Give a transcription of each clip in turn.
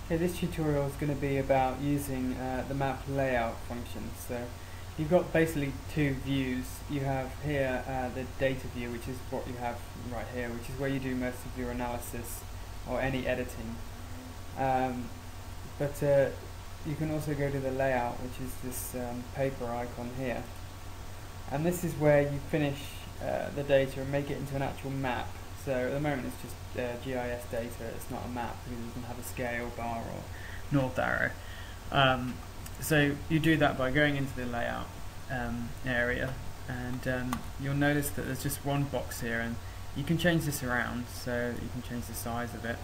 Okay, this tutorial is going to be about using the map layout function. So you've got basically two views. You have here the data view, which is what you have right here, which is where you do most of your analysis or any editing. But you can also go to the layout, which is this paper icon here. And this is where you finish the data and make it into an actual map. So at the moment it's just GIS data, it's not a map because it doesn't have a scale bar or north arrow. So you do that by going into the layout area, and you'll notice that there's just one box here, and you can change this around, so you can change the size of it.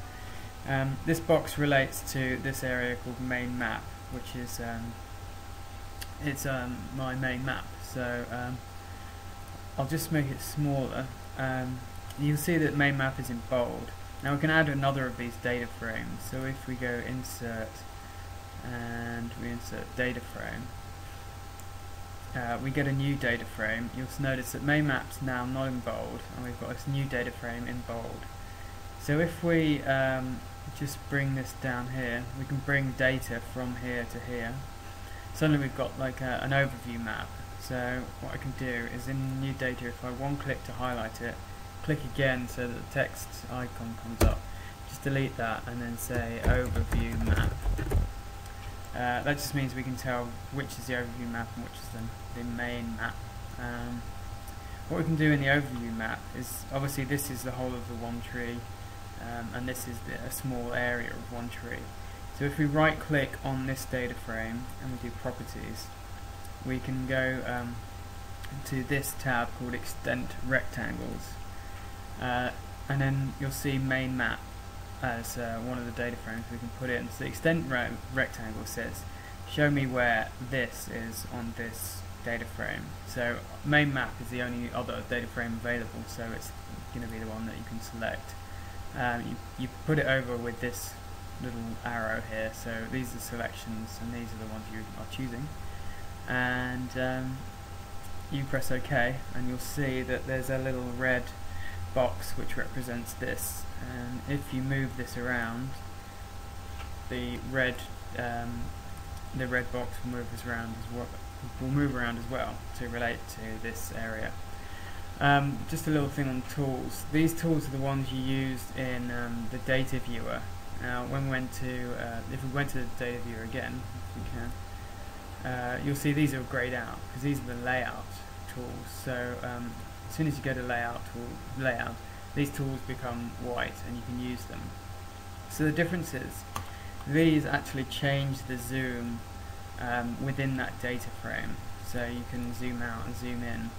This box relates to this area called main map, which is my main map. So I'll just make it smaller. You'll see that main map is in bold. Now we can add another of these data frames. So if we go insert and we insert data frame, we get a new data frame. You'll notice that main map's now not in bold, and we've got this new data frame in bold. So if we just bring this down here, we can bring data from here to here. Suddenly we've got like an overview map. So what I can do is in new data, if I one click to highlight it, click again so that the text icon comes up, just delete that and then say overview map. That just means we can tell which is the overview map and which is the main map. What we can do in the overview map is, obviously this is the whole of the one tree, and this is a small area of one tree. So if we right click on this data frame and we do properties, we can go to this tab called extent rectangles, and then you'll see main map as one of the data frames we can put in. So the extent rectangle says show me where this is on this data frame. So main map is the only other data frame available, so it's going to be the one that you can select. You put it over with this little arrow here, so these are selections and these are the ones you are choosing, and you press OK and you'll see that there's a little red box which represents this, and if you move this around, the red box will move around as well to relate to this area. Just a little thing on tools. These tools are the ones you used in the data viewer. Now when we went to if we went to the data viewer again, if we can, you'll see these are grayed out because these are the layout tools. So as soon as you go to layout, these tools become white and you can use them. So the difference is these actually change the zoom within that data frame, so you can zoom out and zoom in,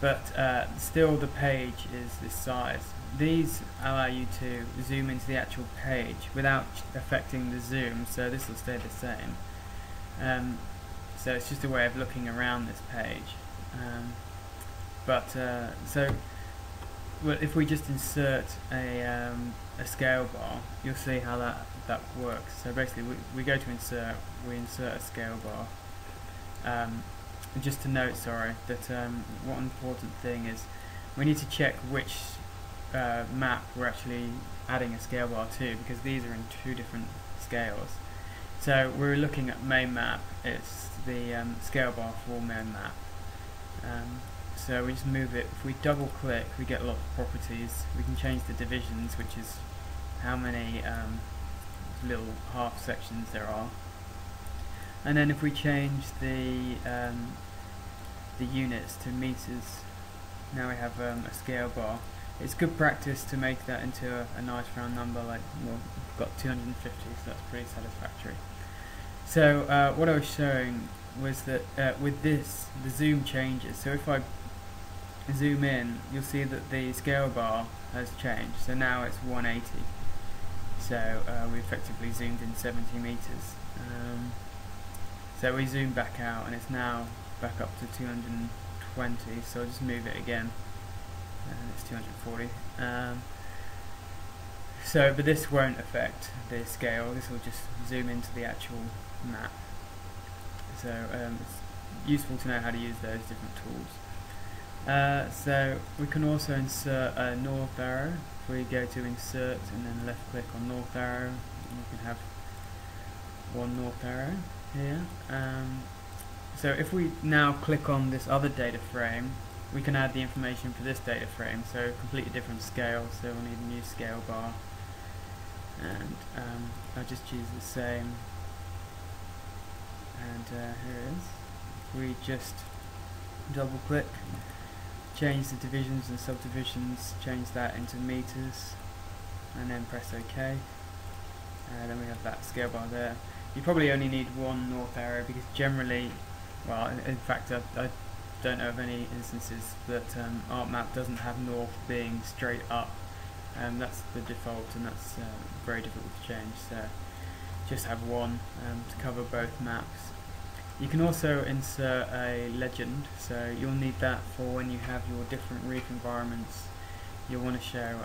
but still the page is this size. These allow you to zoom into the actual page without affecting the zoom, so this will stay the same. So it's just a way of looking around this page. So if we just insert a scale bar, you'll see how that works. So basically we go to insert, we insert a scale bar. Just to note, that one important thing is we need to check which map we're actually adding a scale bar to, because these are in two different scales. So we're looking at main map, it's the scale bar for main map. So we just move it. If we double click, we get a lot of properties. We can change the divisions, which is how many little half sections there are. And then if we change the units to meters, now we have a scale bar. It's good practice to make that into a nice round number, like, well, we've got 250, so that's pretty satisfactory. So what I was showing was that with this, the zoom changes. So if I zoom in, you'll see that the scale bar has changed. So now it's 180. So we effectively zoomed in 70 meters. So we zoom back out, and it's now back up to 220. So I'll just move it again, and it's 240. But this won't affect the scale. This will just zoom into the actual map. So it's useful to know how to use those different tools. So we can also insert a north arrow. If we go to insert and then left click on north arrow, you can have one north arrow here. So if we now click on this other data frame, we can add the information for this data frame, so completely different scale, so we'll need a new scale bar, and I'll just choose the same, and here it is. We just double click, change the divisions and subdivisions, change that into meters, and then press OK. Then we have that scale bar there. You probably only need one north arrow because generally, well, in fact I don't know of any instances that ArcMap doesn't have north being straight up. That's the default, and that's very difficult to change, so just have one to cover both maps. You can also insert a legend, so you'll need that for when you have your different reef environments you'll want to show